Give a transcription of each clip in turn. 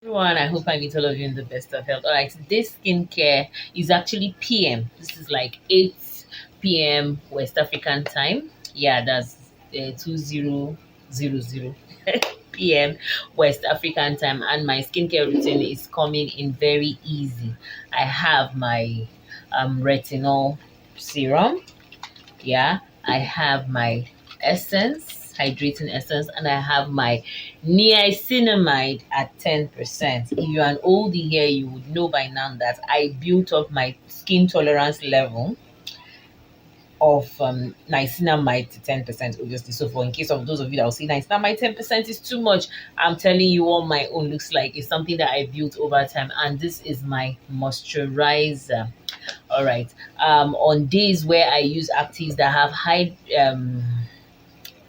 Everyone, I hope I meet all of you in the best of health. All right, this skincare is actually PM. This is like 8 p.m. West African time. Yeah, that's 2000 p.m. West African time, and my skincare routine is coming in very easy. I have my retinol serum. Yeah, I have my essence, hydrating essence, and I have my niacinamide at 10%. If you're an oldie here, you would know by now that I built up my skin tolerance level of niacinamide to 10%, obviously. So for in case of those of you that will say niacinamide 10% is too much, I'm telling you what my own looks like. It's something that I built over time, and this is my moisturizer. All right. On days where I use actives that have high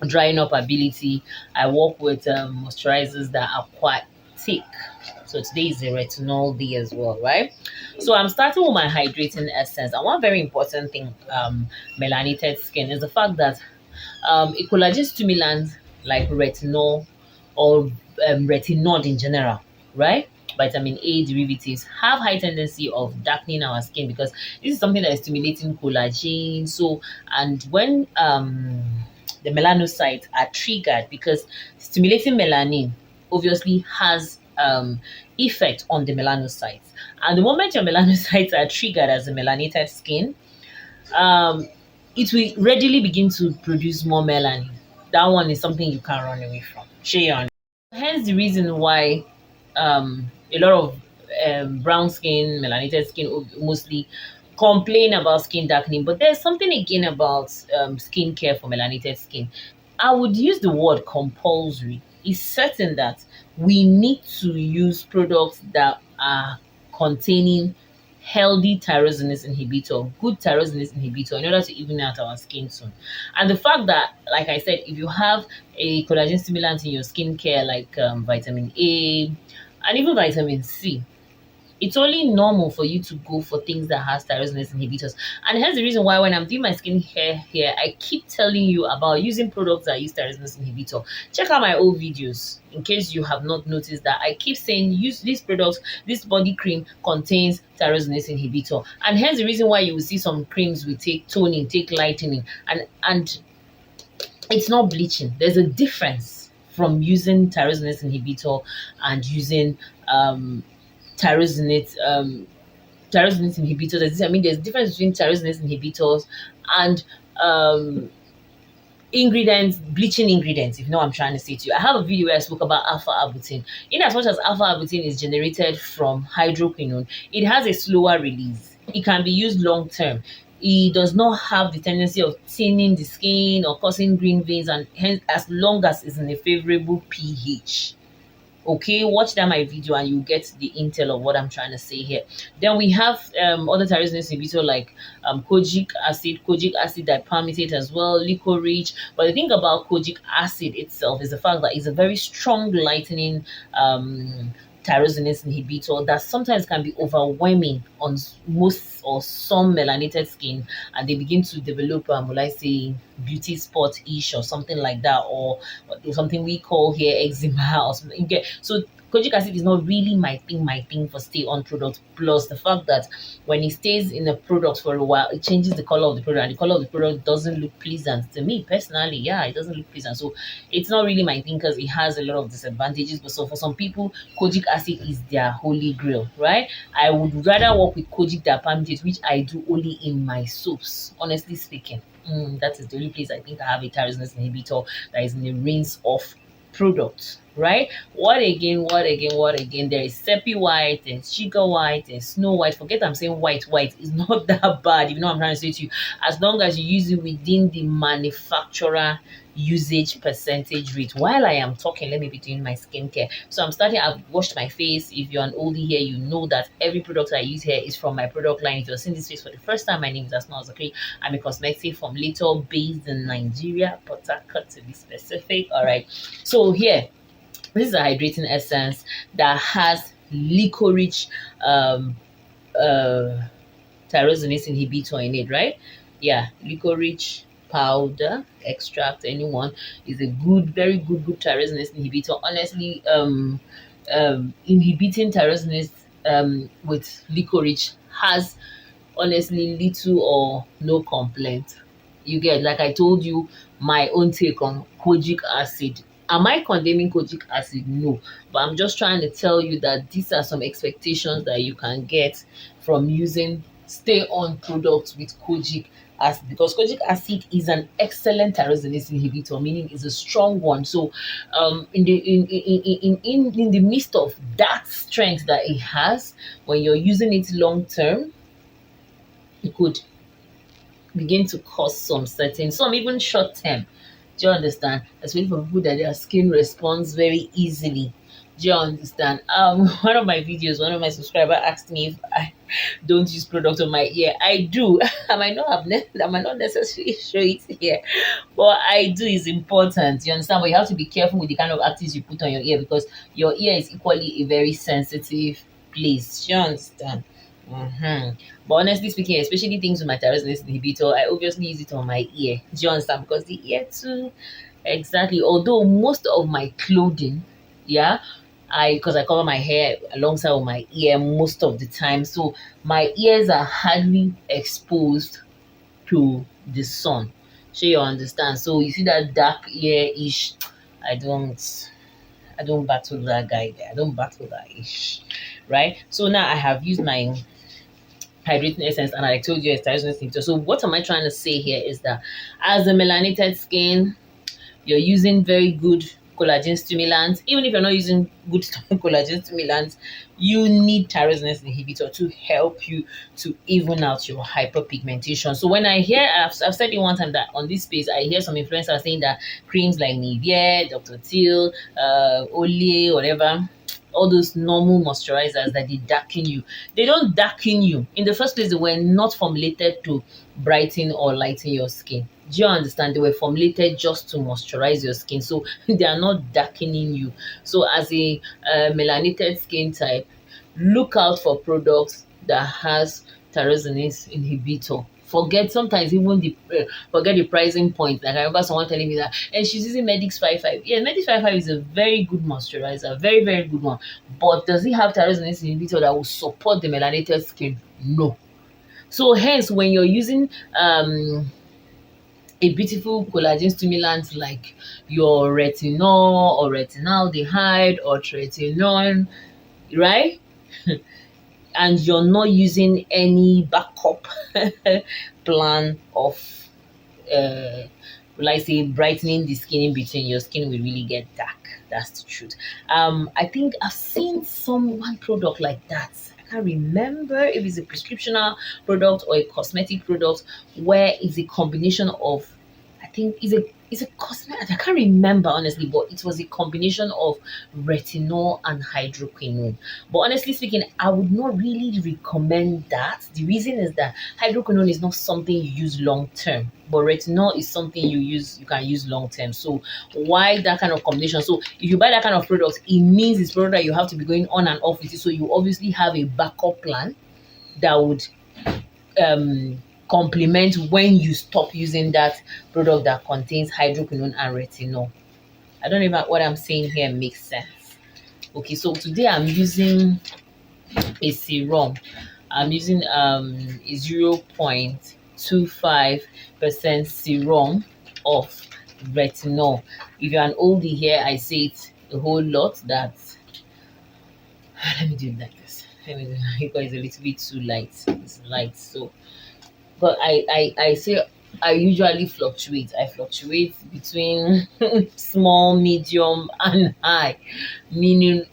drying up ability, I work with moisturizers that are quite thick. So today is a retinol day as well, right? So I'm starting with my hydrating essence. And one very important thing, melanated skin, is the fact that a collagen stimulant like retinol or retinol in general, right? Vitamin A derivatives have high tendency of darkening our skin because this is something that is stimulating collagen. So, and when the melanocytes are triggered, because stimulating melanin obviously has effect on the melanocytes, and the moment your melanocytes are triggered as a melanated skin, um, it will readily begin to produce more melanin. That one is something you can't run away from. Share. Hence the reason why a lot of brown skin, melanated skin mostly complain about skin darkening. But there's something again about skincare for melanated skin. I would use the word compulsory. It's certain that we need to use products that are containing healthy tyrosinase inhibitor, good tyrosinase inhibitor, in order to even out our skin tone. And the fact that, like I said, if you have a collagen stimulant in your skincare, like vitamin A and even vitamin C, it's only normal for you to go for things that has tyrosinase inhibitors. And here's the reason why when I'm doing my skincare here, I keep telling you about using products that use tyrosinase inhibitor. Check out my old videos in case you have not noticed that I keep saying use these products. This body cream contains tyrosinase inhibitor. And hence the reason why you will see some creams will take toning, take lightening, and it's not bleaching. There's a difference from using tyrosinase inhibitor and using tyrosinate tyrosinase inhibitors. I mean, there's a difference between tyrosinase inhibitors and ingredients, bleaching ingredients, if you know what I'm trying to say to you. I have a video where I spoke about alpha arbutin. In as much as alpha arbutin is generated from hydroquinone, it has a slower release. It can be used long term. It does not have the tendency of thinning the skin or causing green veins, and hence, as long as it's in a favorable pH. Okay, watch that my video and you get the intel of what I'm trying to say here. Then we have other tyrosinase inhibitor like kojic acid dipalmitate as well, licorice. But the thing about kojic acid itself is the fact that it's a very strong lightening tyrosinase inhibitor that sometimes can be overwhelming on most or some melanated skin, and they begin to develop will I say beauty spot ish or something like that, or something we call here eczema or something. Okay, so kojic acid is not really my thing for stay on product. Plus the fact that when it stays in the product for a while, it changes the color of the product, and the color of the product doesn't look pleasant to me personally. Yeah, it doesn't look pleasant. So it's not really my thing because it has a lot of disadvantages. But so for some people, kojic acid is their holy grail, right? I would rather work with kojic dipalmitate, which I do only in my soaps, honestly speaking. That is the only place I think I have a tyrosinase inhibitor that is in a rinse off product, right? What again? What again? What again? There is Seppi white, there's sugar white, there's snow white. Forget I'm saying white. White is not that bad. You know what I'm trying to say to you. As long as you use it within the manufacturer usage percentage rate. While I am talking, let me be doing my skincare. So I'm starting, I've washed my face. If you're an oldie here, you know that every product I use here is from my product line. If you're seeing this face for the first time, my name is Asma Zakri. I'm a cosmetic from Little based in Nigeria, Port Harcourt to be specific. All right. So here, this is a hydrating essence that has licorice uh tyrosinase inhibitor in it, right? Yeah, licorice powder extract, anyone, is a good, very good tyrosinase inhibitor. Honestly, inhibiting tyrosinase with licorice has honestly little or no complaint. You get, like I told you, my own take on kojic acid. Am I condemning kojic acid? No, but I'm just trying to tell you that these are some expectations that you can get from using stay on products with kojic acid, because kojic acid is an excellent tyrosinase inhibitor, meaning it's a strong one. So in the midst of that strength that it has, when you're using it long term, it could begin to cause some even short term. Do you understand? Especially for people that their skin responds very easily. Do you understand? One of my videos, one of my subscribers asked me if I don't use product on my ear. I do. I might not necessarily show it here, but I do. Is important. You understand? But you have to be careful with the kind of actives you put on your ear, because your ear is equally a very sensitive place. Do you understand? But honestly speaking, especially things with my tyrosinase inhibitor, I obviously use it on my ear. Do you understand? Because the ear too, exactly. Although most of my clothing, yeah, because I cover my hair alongside with my ear most of the time, so my ears are hardly exposed to the sun. So you understand? So you see that dark ear-ish, I don't battle that guy there. I don't battle that ish. Right? So now I have used my hydrating essence, and I told you it's tyrosinase inhibitor. So what am I trying to say here is that as a melanated skin, you're using very good collagen stimulants. Even if you're not using good collagen stimulants, you need tyrosinase inhibitor to help you to even out your hyperpigmentation. So when I hear, I've said it one time that on this space, I hear some influencers saying that creams like Nivea, Dr. Teal, Olay, whatever, all those normal moisturizers, that they darken you. They don't darken you. In the first place, they were not formulated to brighten or lighten your skin. Do you understand? They were formulated just to moisturize your skin. So they are not darkening you. So as a melanated skin type, look out for products that has tyrosinase inhibitor. Forget the pricing point. Like I remember someone telling me that, and she's using Medix 55. Yeah, Medix 55 is a very good moisturizer, very very good one. But does it have tyrosinase inhibitor that will support the melanated skin? No. So hence, when you're using a beautiful collagen stimulant like your retinol or retinaldehyde or tretinoin, right? And you're not using any backup plan of will I say brightening the skin in between, your skin will really get dark. That's the truth. I think I've seen one product like that. I can't remember if it's a prescriptional product or a cosmetic product, where it's a combination of, I think it's a cosmetic. I can't remember honestly, but it was a combination of retinol and hydroquinone. But honestly speaking, I would not really recommend that. The reason is that hydroquinone is not something you use long term, but retinol is something you can use long term. So why that kind of combination? So if you buy that kind of product, it means it's product that you have to be going on and off with it. So you obviously have a backup plan that would complement when you stop using that product that contains hydroquinone and retinol. I don't know if what I'm saying here makes sense. Okay, so today I'm using a serum. I'm using a 0.25% serum of retinol. If you're an oldie here, I say it a whole lot. That let me do it like this. Let me do it because it's a little bit too light. It's light, so but I say I usually fluctuate. I fluctuate between small, medium, and high, meaning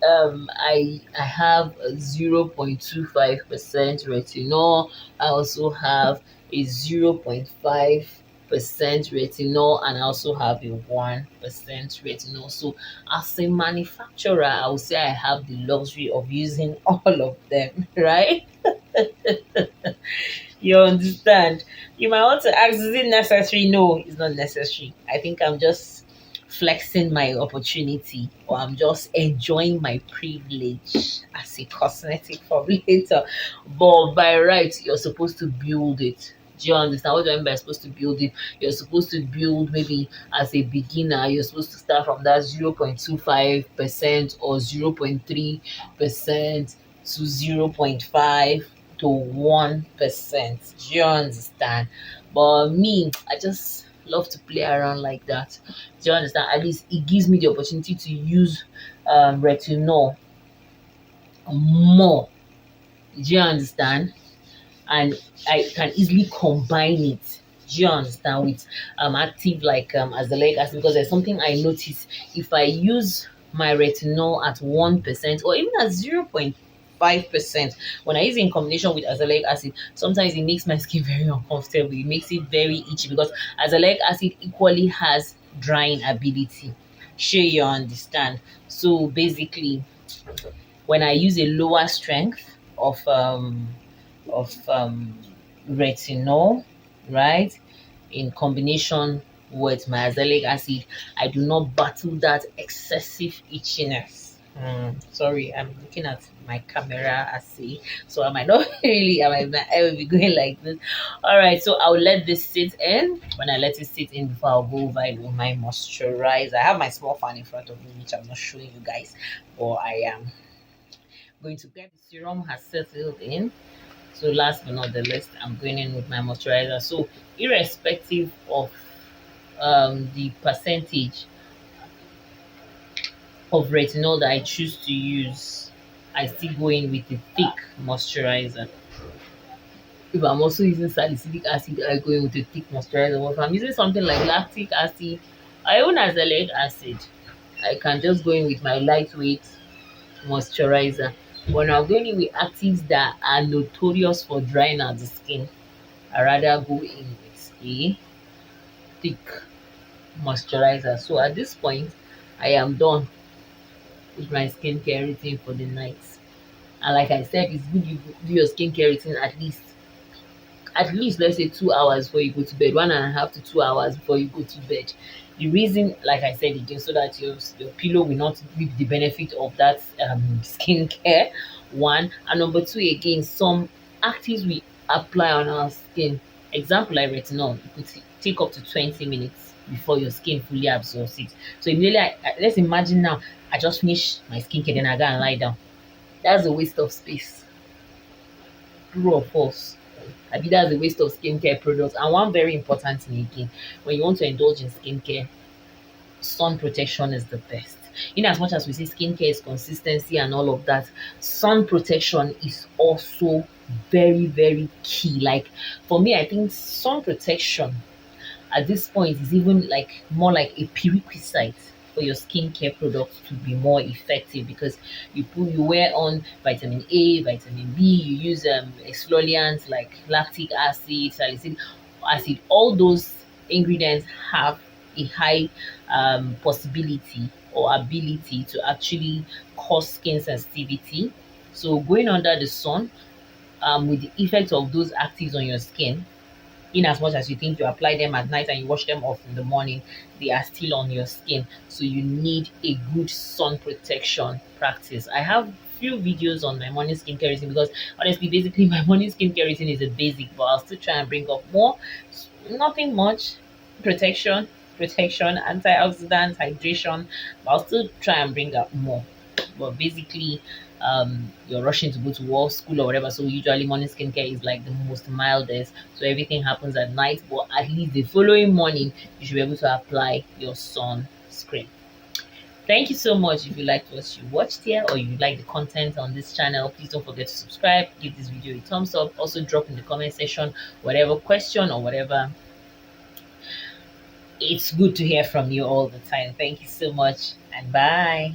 I have a 0.25% retinol. I also have a 0.5% retinol, and I also have a 1% retinol. So as a manufacturer, I would say I have the luxury of using all of them, right? You understand? You might want to ask, is it necessary? No, it's not necessary. I think I'm just flexing my opportunity, or I'm just enjoying my privilege as a cosmetic formulator. But by right, you're supposed to build it. Do you understand? What do I mean by supposed to build it? You're supposed to build maybe as a beginner, you're supposed to start from that 0.25% or 0.3% to 0.5 to 1%. Do you understand? But me, I just love to play around like that. Do you understand? At least it gives me the opportunity to use retinol more. Do you understand? And I can easily combine it. Do you understand, with active like azelaic acid, because there's something I notice if I use my retinol at 1% or even at 0.5%, when I use it in combination with azelaic acid, sometimes it makes my skin very uncomfortable. It makes it very itchy because azelaic acid equally has drying ability. Sure, you understand. So basically, when I use a lower strength of retinol, right, in combination with my azelaic acid, I do not battle that excessive itchiness. Sorry, I'm looking at my camera, I see, so I might not really, I will be going like this. All right, so I'll let this sit in. When I let it sit in, before I'll go over it with my moisturizer. I have my small fan in front of me, which I'm not showing you guys, but I am going to get the serum has settled in. So last but not the least, I'm going in with my moisturizer. So irrespective of the percentage of retinol that I choose to use, I still go in with a thick moisturizer. If I'm also using salicylic acid, I go in with a thick moisturizer. But if I'm using something like lactic acid or even azelaic acid, I can just go in with my lightweight moisturizer. When I'm going in with actives that are notorious for drying out the skin, I rather go in with a thick moisturizer. So at this point, I am done with my skincare routine for the night. And like I said, it's good you do your skincare routine at least let's say 2 hours before you go to bed, 1.5 to 2 hours before you go to bed. The reason, like I said again, so that your pillow will not reap the benefit of that skincare. One, and number two, again, some actives we apply on our skin. Example like retinol, it could take up to 20 minutes before your skin fully absorbs it. So immediately, let's imagine now I just finish my skincare, then I go and lie down. That's a waste of space. True or false? I mean, that's a waste of skincare products. And one very important thing again, when you want to indulge in skincare, sun protection is the best. In as much as we say skincare is consistency and all of that, sun protection is also very, very key. Like for me, I think sun protection at this point is even like more like a prerequisite for your skincare products to be more effective, because you wear on vitamin A, vitamin B, you use exfoliants like lactic acid, salicylic acid. All those ingredients have a high possibility or ability to actually cause skin sensitivity. So going under the sun, with the effect of those actives on your skin, in as much as you think you apply them at night and you wash them off in the morning, they are still on your skin. So you need a good sun protection practice. I have few videos on my morning skincare routine, because honestly, basically my morning skincare routine is a basic, but I'll still try and bring up more. Nothing much. Protection, antioxidants, hydration, but I'll still try and bring up more. But basically, you're rushing to go to work, school, or whatever. So usually morning skincare is like the most mildest. So everything happens at night, but at least the following morning you should be able to apply your sunscreen. Thank you so much. If you liked what you watched here, or you like the content on this channel, please don't forget to subscribe, give this video a thumbs up. Also drop in the comment section whatever question or whatever. It's good to hear from you all the time. Thank you so much, and bye.